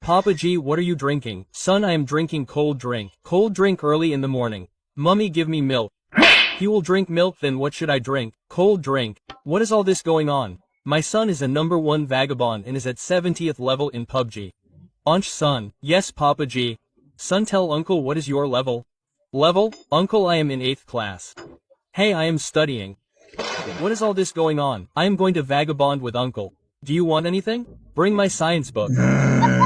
Papa G, what are you drinking? Son, I am drinking cold drink. Cold drink early in the morning. Mummy, give me milk. He will drink milk, then what should I drink? Cold drink. What is all this going on? My son is a #1 vagabond and is at 70th level in PUBG. Ansh son, yes Papa G. Son, tell uncle what is your level? Level? Uncle, I am in 8th class. Hey, I am studying. What is all this going on? I am going to vagabond with uncle. Do you want anything? Bring my science book.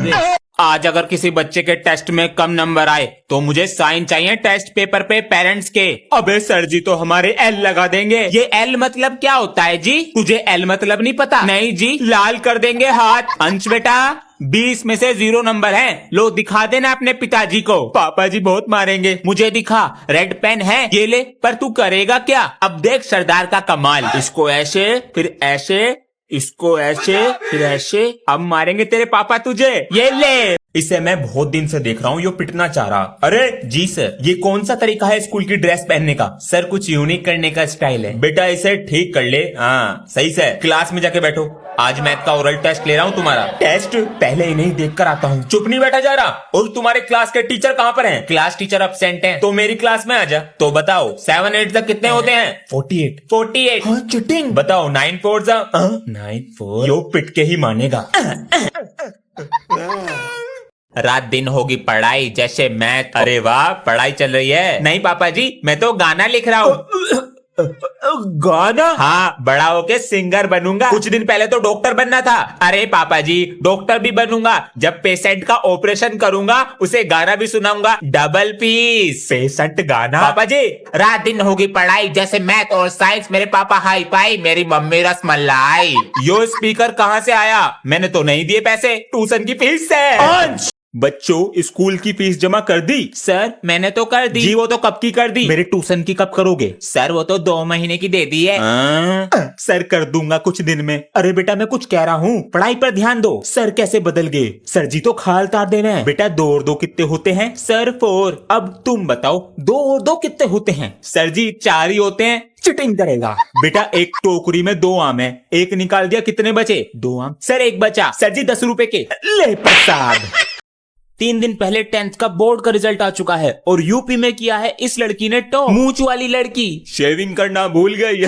This. आज अगर किसी बच्चे के test में कम number आए तो मुझे sign चाहिए टेस्ट पेपर पे पेरेंट्स के। अबे सर जी तो हमारे एल लगा देंगे। ये एल मतलब क्या होता है जी? तुझे एल मतलब नहीं पता? नहीं जी, लाल कर देंगे हाथ। अंश बेटा 20 में से 0 नंबर है, लो दिखा देना अपने पिताजी को। पापा जी बहुत मारेंगे। मुझे दिखा, रेड पेन है, ये ले। पर तू करेगा क्या? अब देख सरदार का कमाल। इसको ऐसे, फिर ऐसे, इसको ऐसे, फिर ऐसे। अब मारेंगे तेरे पापा तुझे। ये ले। इसे मैं बहुत दिन से देख रहा हूँ, ये पिटना चाह रहा। अरे जी सर, ये कौन सा तरीका है स्कूल की ड्रेस पहनने का? सर कुछ यूनिक करने का स्टाइल है। बेटा इसे ठीक कर ले। हाँ सही से। क्लास में जाके बैठो, आज मैथ का ओरल टेस्ट ले रहा हूँ तुम्हारा। टेस्ट पहले ही नहीं देख कर आता हूँ। चुप नहीं बैठा जा रहा। और तुम्हारे क्लास के टीचर कहाँ पर हैं? क्लास टीचर अब्सेंट हैं। तो मेरी क्लास में आ जा। तो बताओ 7 8 तक कितने होते हैं? 48। हाँ चिटिंग। बताओ 9 4 9 4। यो पिट के ही मानेगा। रात दिन होगी पढ़ाई जैसे मैथ। अरे वाह, पढ़ाई चल रही है। नहीं पापा जी, मैं तो गाना लिख रहा हूँ। गाना? हाँ, बड़ा होके सिंगर बनूंगा। कुछ दिन पहले तो डॉक्टर बनना था। अरे पापा जी, डॉक्टर भी बनूंगा। जब पेशेंट का ऑपरेशन करूंगा उसे गाना भी सुनाऊंगा। Double piece. पेशेंट गाना? पापा जी, रात दिन होगी पढ़ाई जैसे मैथ और साइंस। मेरे पापा हाई फाई, मेरी मम्मी रसमलाई। यो स्पीकर कहाँ से आया? मैंने तो नहीं दिए पैसे, ट्यूशन की फीस से। बच्चों स्कूल की फीस जमा कर दी? सर मैंने तो कर दी। जी वो तो कब की कर दी? मेरे ट्यूशन की कब करोगे? सर वो तो 2 महीने की दे दी है। सर कर दूंगा कुछ दिन में। अरे बेटा मैं कुछ कह रहा हूँ, पढ़ाई पर ध्यान दो। सर कैसे बदल गए? सर जी तो खाल तार देना है। बेटा 2 और 2 कितने होते हैं? सर 4। अब तुम बताओ 2 और 2 कितने होते हैं? सर जी 4 ही होते हैं। चिटिंग करेगा। बेटा एक टोकरी में 2 आम है, एक निकाल दिया, कितने बचे? 2 आम। सर एक बचा। सर जी 10 रुपए के। ले प्रसाद। 3 दिन पहले 10th का बोर्ड का रिजल्ट आ चुका है और यूपी में किया है इस लड़की ने टॉप। मूंछ वाली लड़की। शेविंग करना भूल गई।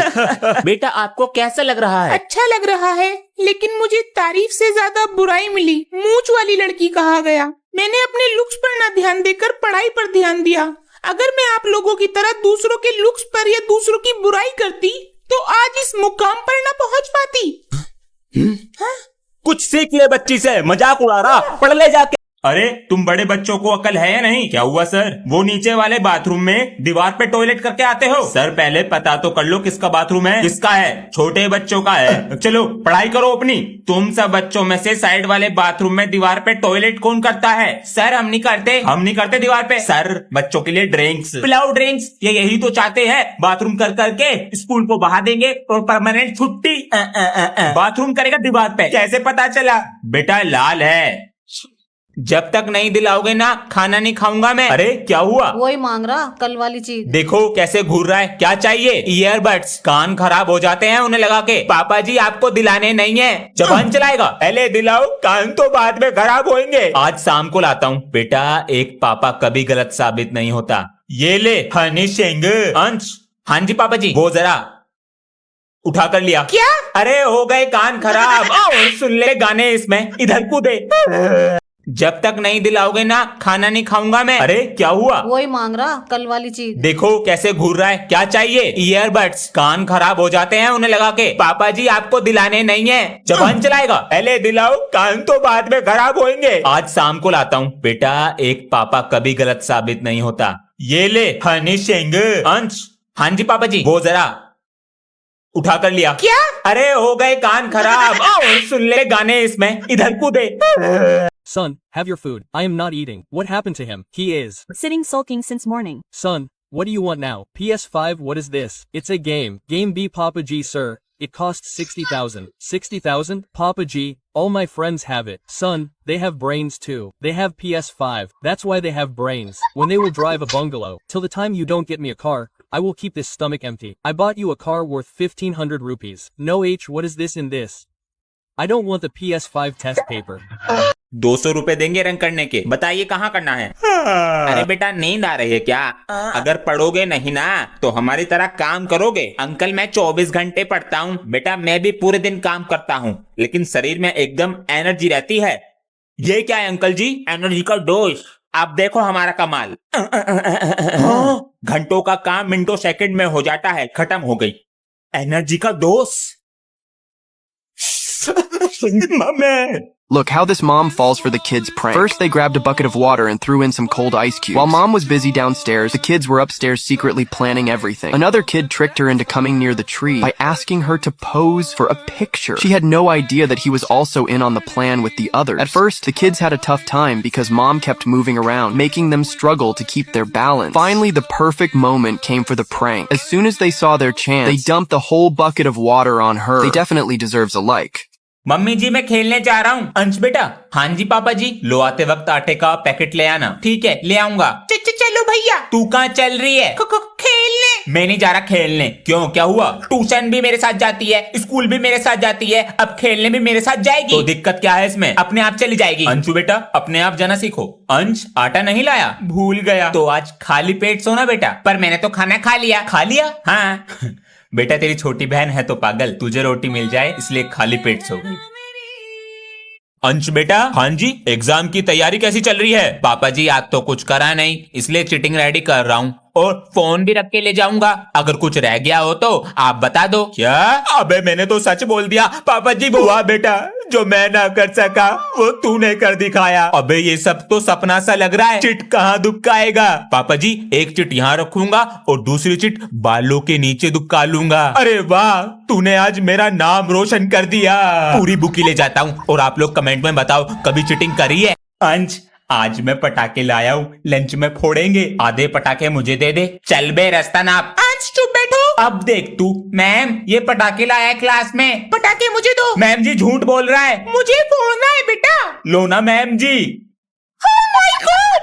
बेटा आपको कैसा लग रहा है? अच्छा लग रहा है, लेकिन मुझे तारीफ से ज्यादा बुराई मिली। मूंछ वाली लड़की कहा गया। मैंने अपने लुक्स पर न ध्यान देकर पढ़ाई पर ध्यान दिया। अगर मैं आप लोगों की तरह दूसरों के लुक्स पर या दूसरों की बुराई करती तो आज इस मुकाम पर न पहुंच पाती। कुछ सीख ले बच्ची से, मजाक उड़ा रहा। पढ़ ले जाके। अरे तुम बड़े बच्चों को अकल है या नहीं? क्या हुआ सर? वो नीचे वाले बाथरूम में दीवार पे टॉयलेट करके आते हो? सर पहले पता तो कर लो किसका बाथरूम है। किसका है? छोटे बच्चों का है। चलो पढ़ाई करो अपनी। तुम सब बच्चों में से साइड वाले बाथरूम में दीवार पे टॉयलेट कौन करता है? सर हम नहीं करते। हम नहीं करते दीवार पे। सर बच्चों के लिए ड्रिंक्स पिलाओ। ड्रिंक्स ये यही तो चाहते हैं। बाथरूम कर करके स्कूल को बहा देंगे और परमानेंट छुट्टी। बाथरूम करेगा दीवार पे। कैसे पता चला? बेटा लाल है। जब तक नहीं दिलाओगे ना खाना नहीं खाऊंगा मैं। अरे क्या हुआ? वही मांग रहा कल वाली चीज। देखो कैसे घूर रहा है। क्या चाहिए? ईयरबड्स। कान खराब हो जाते हैं उन्हें लगा के। पापा जी आपको दिलाने नहीं है। जबान चलाएगा। पहले दिलाओ, कान तो बाद में खराब होंगे। आज शाम को लाता हूँ। बेटा एक पापा कभी गलत साबित नहीं होता। ये ले हनी सिंह। अंश। हाँ जी पापा जी। वो जरा उठा कर लिया। क्या? अरे हो गए कान खराब। और सुन ले गाने इसमें। इधर कूदे। जब तक नहीं दिलाओगे ना खाना नहीं खाऊंगा मैं। अरे क्या हुआ? वही मांग रहा कल वाली चीज। देखो कैसे घूर रहा है। क्या चाहिए? ईयरबड्स। कान खराब हो जाते हैं उन्हें लगा के। पापा जी आपको दिलाने नहीं है। जबान चलाएगा। पहले दिलाओ, कान तो बाद में खराब होंगे। आज शाम को लाता हूँ। बेटा एक पापा कभी गलत साबित नहीं होता। ये ले हनी सिंह। अंश। हाँ जी पापा जी। वो जरा उठा कर लिया। क्या? अरे हो गए कान खराब। और सुन ले गाने इसमें। इधर कूदे। Son, have your food. I am not eating. What happened to him? He is sitting sulking since morning. Son, what do you want now? PS5, what is this? It's a game. Game B Papa G sir. It costs 60,000. 60,000? Papa G, all my friends have it. Son, they have brains too. They have PS5. That's why they have brains. When they will drive a bungalow. Till the time you don't get me a car, I will keep this stomach empty. I bought you a car worth 1,500 rupees. No H, what is this in this? I don't want the PS5 test paper. 200 रुपए देंगे रंग करने के, बताइए कहाँ करना है? अरे बेटा नींद आ रही है क्या? अगर पढ़ोगे नहीं ना तो हमारी तरह काम करोगे? अंकल मैं 24 घंटे पढ़ता हूँ बेटा, मैं भी पूरे दिन काम करता हूँ, लेकिन शरीर में एकदम एनर्जी रहती है। ये क्या है अंकल जी? एनर्जी का डोज। आप देखो हमारा कमाल। घंटों का काम मिनटों सेकंड में हो जाता है, खत्म हो गई एनर्जी का dose. Mummy Look how this mom falls for the kids' prank. First, they grabbed a bucket of water and threw in some cold ice cubes. While mom was busy downstairs, the kids were upstairs secretly planning everything. Another kid tricked her into coming near the tree by asking her to pose for a picture. She had no idea that he was also in on the plan with the others. At first, the kids had a tough time because mom kept moving around, making them struggle to keep their balance. Finally, the perfect moment came for the prank. As soon as they saw their chance, they dumped the whole bucket of water on her. They definitely deserves a like. Mummy ji मैं खेलने जा रहा हूँ। अंश बेटा। हाँ जी पापा जी। लो आते वक्त आटे का पैकेट ले आना। ठीक है ले आऊंगा। चलो भैया। तू कहाँ चल रही है? खेलने। मैं नहीं जा रहा खेलने। क्यों क्या हुआ? ट्यूशन भी मेरे साथ जाती है, स्कूल भी मेरे साथ जाती है, अब खेलने भी मेरे साथ जाएगी। तो दिक्कत क्या है इसमें? अपने आप चली जाएगी। अंशु बेटा अपने आप जाना सीखो। अंश आटा नहीं लाया? भूल गया। तो आज खाली पेट सोना बेटा। पर मैंने तो खाना खा लिया। खा लिया? हाँ। बेटा तेरी छोटी बहन है तो पागल, तुझे रोटी मिल जाए इसलिए खाली पेट सो गई। अंश बेटा। हाँ जी। एग्जाम की तैयारी कैसी चल रही है? पापा जी आज तो कुछ करा नहीं, इसलिए चीटिंग रेडी कर रहा हूँ और फोन भी रख के ले जाऊंगा। अगर कुछ रह गया हो तो आप बता दो। क्या? अबे मैंने तो सच बोल दिया। पापा जी हुआ बेटा, जो मैं ना कर सका वो तूने कर दिखाया। अबे ये सब तो सपना सा लग रहा है, चिट कहाँ दुबकाएगा? पापा जी एक चिट यहाँ रखूंगा और दूसरी चिट बालों के नीचे दुबका लूंगा। अरे वाह तूने आज मेरा नाम रोशन कर दिया। पूरी बुकी ले जाता हूँ और आप लोग कमेंट में बताओ कभी चिटिंग करी है? अंश आज मैं पटाखे लाया हूँ, लंच में फोड़ेंगे, आधे पटाखे मुझे दे दे। चल बे रास्ता नाप। आज चुप बैठो। अब देख तू। मैम ये पटाखे लाया है क्लास में। पटाखे मुझे दो। मैम जी झूठ बोल रहा है। मुझे फोड़ना है बेटा। लो ना मैम जी।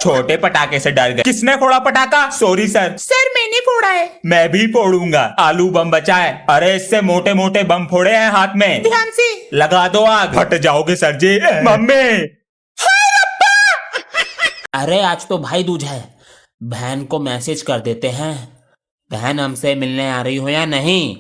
छोटे पटाखे से डर गए। किसने फोड़ा पटाखा? Sorry sir. सर मैंने फोड़ा है। मैं भी फोड़ूंगा। आलू बम बचा है। अरे इससे मोटे मोटे बम फोड़े हैं हाथ में। ध्यान से लगा दो आग। फट जाओगे सर जी। मम्मी। अरे आज तो भाई दूज है, बहन को मैसेज कर देते हैं, बहन हमसे मिलने आ रही हो या नहीं।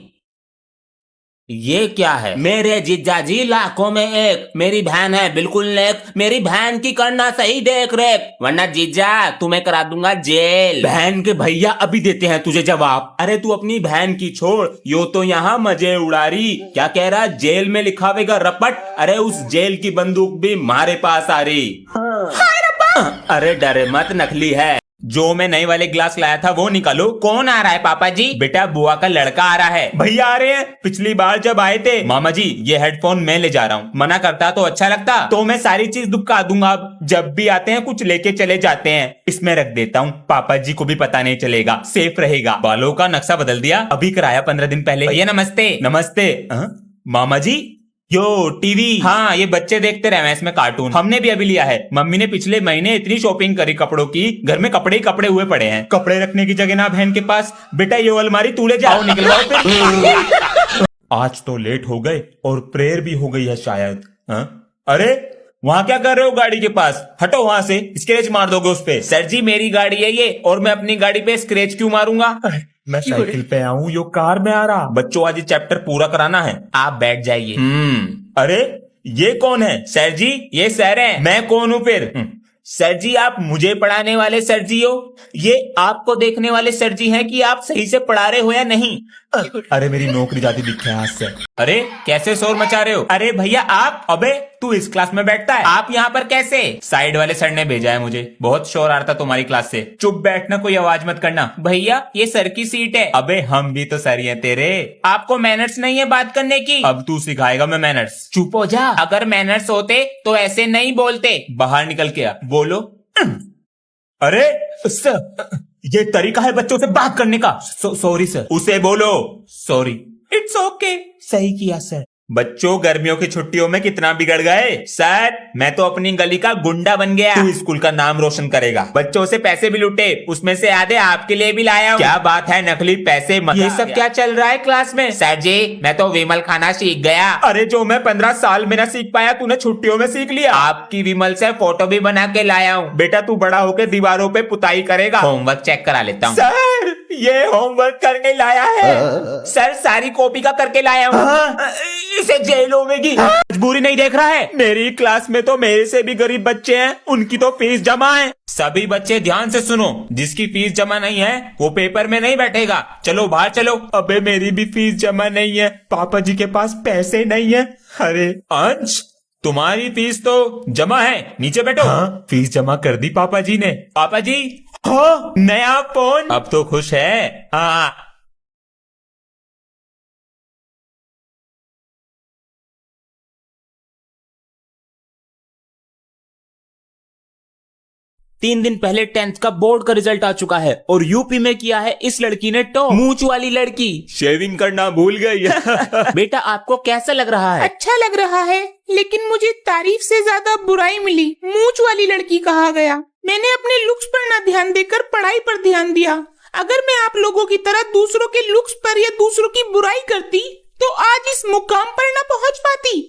ये क्या है? मेरे जीजा जी लाखों में एक, मेरी बहन है बिल्कुल नेक, मेरी बहन की करना सही देख रेख, वरना जीजा तुम्हें करा दूंगा जेल। बहन के भैया अभी देते हैं तुझे जवाब। अरे तू अपनी बहन की छोड़, यो तो यहाँ मजे उड़ा रही। क्या कह रहा? जेल में लिखावेगा रपट। अरे उस जेल की बंदूक भी हमारे पास आ रही। अरे डरे मत नकली है। जो मैं नए वाले ग्लास लाया था वो निकालो। कौन आ रहा है पापा जी? बेटा बुआ का लड़का आ रहा है। भैया आ रहे हैं? पिछली बार जब आए थे। मामा जी ये हेडफोन मैं ले जा रहा हूँ। मना करता तो अच्छा लगता, तो मैं सारी चीज दुबका दूंगा। जब भी आते हैं कुछ लेके चले जाते हैं। इसमें रख देता हूँ, पापा जी को भी पता नहीं चलेगा, सेफ रहेगा। बालों का नक्शा बदल दिया, अभी कराया 15 दिन पहले। भैया नमस्ते। नमस्ते। मामा जी यो टीवी। हाँ ये बच्चे देखते रहे इसमें कार्टून, हमने भी अभी लिया है। मम्मी ने पिछले महीने इतनी शॉपिंग करी कपड़ों की, घर में कपड़े ही कपड़े हुए पड़े हैं। कपड़े रखने की जगह ना बहन के पास। बेटा ये अलमारी तू ले जाओ, निकलवाओ फिर। आज तो लेट हो गए और प्रेयर भी हो गई है शायद। अरे वहाँ क्या कर रहे हो गाड़ी के पास? हटो वहाँ से, स्क्रैच मार दोगे उस पे। सर जी मेरी गाड़ी है ये, और मैं अपनी गाड़ी पे स्क्रैच क्यों मारूंगा? मैं साइकिल पे आऊँ, यो कार में आ रहा। बच्चों आज ये चैप्टर पूरा कराना है, आप बैठ जाइए। अरे ये कौन है? सर जी ये सर है। मैं कौन हूँ फिर? सर जी आप मुझे पढ़ाने वाले सर जी हो, ये आपको देखने वाले सर जी हैं कि आप सही से पढ़ा रहे हो या नहीं। अरे मेरी नौकरी जाती दिखे हाथ से। अरे कैसे शोर मचा रहे हो? अरे भैया आप। अबे तू इस क्लास में बैठता है, आप यहाँ पर कैसे? साइड वाले सर ने भेजा है मुझे, बहुत शोर आ रहा था तुम्हारी क्लास से। चुप बैठना, कोई आवाज मत करना। भैया ये सर की सीट है। अबे हम भी तो सर ही हैं तेरे, आपको मैनर्स नहीं है बात करने की? अब तू सिखाएगा मैं मैनर्स। चुप हो जा। अगर मैनर्स होते तो ऐसे नहीं बोलते। बाहर निकल के आ, बोलो। अरे सर ये तरीका है बच्चों से बात करने का। Sorry sir. उसे बोलो सॉरी। It's okay. सही किया सर। बच्चों गर्मियों की छुट्टियों में कितना बिगड़ गए। सर मैं तो अपनी गली का गुंडा बन गया। तू स्कूल का नाम रोशन करेगा। बच्चों से पैसे भी लूटे, उसमें से आधे आपके लिए भी लाया हूं। क्या बात है, नकली पैसे ये सब क्या चल रहा है क्लास में। सर जी मैं तो विमल खाना सीख गया। अरे जो मैं 15 साल में ना सीख पाया तूने छुट्टियों में सीख लिया। आपकी विमल से फोटो भी बना के लाया हूँ। बेटा तू बड़ा होकर दीवारों पे पुताई करेगा। होमवर्क चेक करा लेता हूँ। सर ये होमवर्क करके लाया है। सर सारी कॉपी का करके लाया हूँ। इसे जेल होगी। मजबूरी नहीं देख रहा है। मेरी क्लास में तो मेरे से भी गरीब बच्चे हैं, उनकी तो फीस जमा है। सभी बच्चे ध्यान से सुनो, जिसकी फीस जमा नहीं है वो पेपर में नहीं बैठेगा। चलो बाहर चलो। अबे मेरी भी फीस जमा नहीं है, पापा जी के पास पैसे नहीं है। अरे अंश तुम्हारी फीस तो जमा है, नीचे बैठो। हाँ फीस जमा कर दी पापा जी ने। पापा जी हाँ नया फोन। अब तो खुश है। हाँ 3 दिन पहले 10th का बोर्ड का रिजल्ट आ चुका है और यूपी में किया है इस लड़की ने टॉप। मूंछ वाली लड़की शेविंग करना भूल गई। बेटा आपको कैसा लग रहा है? अच्छा लग रहा है, लेकिन मुझे तारीफ से ज्यादा बुराई मिली। मूंछ वाली लड़की कहा गया। मैंने अपने लुक्स पर न ध्यान देकर पढ़ाई पर ध्यान दिया। अगर मैं आप लोगों की तरह दूसरों के लुक्स पर या दूसरों की बुराई करती तो आज इस मुकाम पर न पहुंच पाती।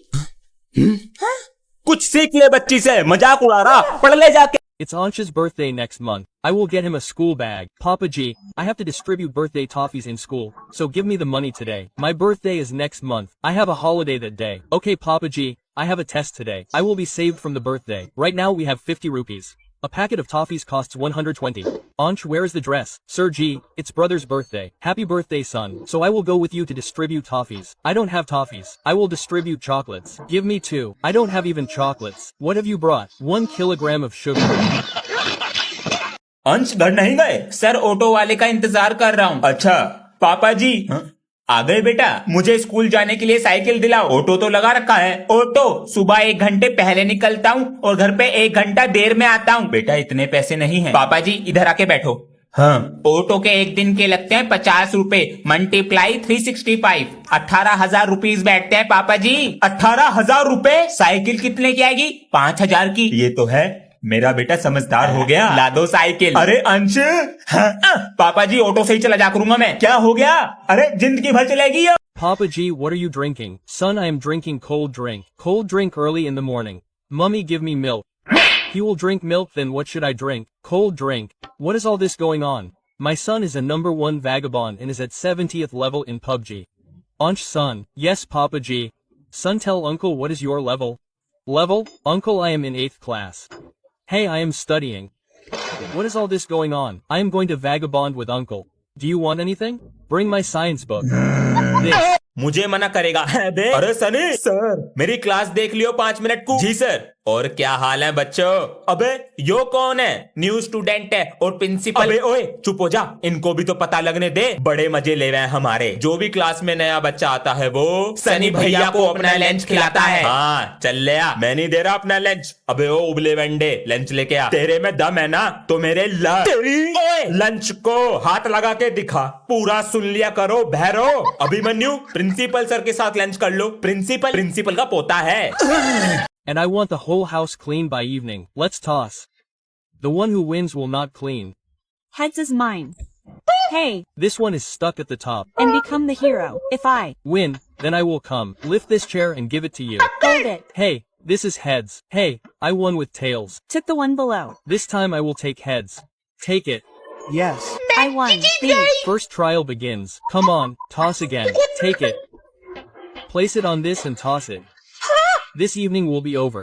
कुछ सीख ले बच्ची से, मजाक उड़ा रहा। पढ़ ले जाके। It's Ansh's birthday next month. I will get him a school bag. Papa G, I have to distribute birthday toffees in school, so give me the money today. My birthday is next month. I have a holiday that day. Okay Papa G, I have a test today. I will be saved from the birthday. Right now we have 50 rupees. A packet of toffees costs 120. Ansh, where is the dress? Sir G, it's brother's birthday. Happy birthday son. So I will go with you to distribute toffees. I don't have toffees. I will distribute chocolates. Give me 2. I don't have even chocolates. What have you brought? 1 kilogram of sugar. अंश घर नहीं गए? Sir auto वाले का इंतजार कर रहा हूँ। अच्छा पापा जी आ गए बेटा। मुझे स्कूल जाने के लिए साइकिल दिलाओ। ऑटो तो लगा रखा है। ऑटो सुबह 1 घंटे पहले निकलता हूँ और घर पे 1 घंटा देर में आता हूँ। बेटा इतने पैसे नहीं है। पापा जी इधर आके बैठो। हाँ ऑटो के 1 दिन के लगते हैं 50 रुपए, मल्टीप्लाई 365, 18,000 रुपीज बैठते हैं पापा जी। 18,000 रुपए? साइकिल कितने की आएगी? 5,000 की। ये तो है, मेरा बेटा समझदार हो गया। ला दो साइकिल। अरे अंश पापा जी ऑटो से ही चला जा करूंगा मैं। क्या हो गया? अरे जिंदगी भर चलेगी ये। Papa G, what are you drinking? Son, I am drinking cold drink. Cold drink early in the morning. Mummy, give me milk. He will drink milk, then what should I drink? Cold drink. What is all this going on? My son is a number 1 vagabond and is at 70th level in PUBG. Ansh son, yes Papa G. Son, tell uncle what is your level? Level? Uncle, I am in 8th class. Hey, I am studying. What is all this going on? I am going to vagabond with uncle. Do you want anything? Bring my science book. This. मुझे मना करेगा। अरे Sunny sir मेरी class देख लियो 5 minute को। जी sir. और क्या हाल है बच्चों? अबे यो कौन है? न्यू स्टूडेंट है और प्रिंसिपल। अबे ओए चुप हो जा, इनको भी तो पता लगने दे। बड़े मजे ले रहे हैं हमारे। जो भी क्लास में नया बच्चा आता है वो सनी भैया को अपना लंच खिलाता है। हाँ चल ले आ। मैं नहीं दे रहा अपना लंच। अबे ओ उबले वंडे लंच लेके आ। तेरे में दम है ना तो मेरे लंच को हाथ लगा के दिखा। पूरा सुन लिया करो भैरो। अभिमन्यु प्रिंसिपल सर के साथ लंच कर लो। प्रिंसिपल का पोता है। And I want the whole house clean by evening. Let's toss. The one who wins will not clean. Heads is mine. Hey, This one is stuck at the top. and become the hero. If I Win, then I will come, lift this chair and give it to you. hold it, Hey, this is heads. Hey, I won with tails. took the one below. This time I will take heads. Take it. Yes. I won. B. First trial begins. Come on, toss again. Take it. Place it on this and toss it. This evening will be over.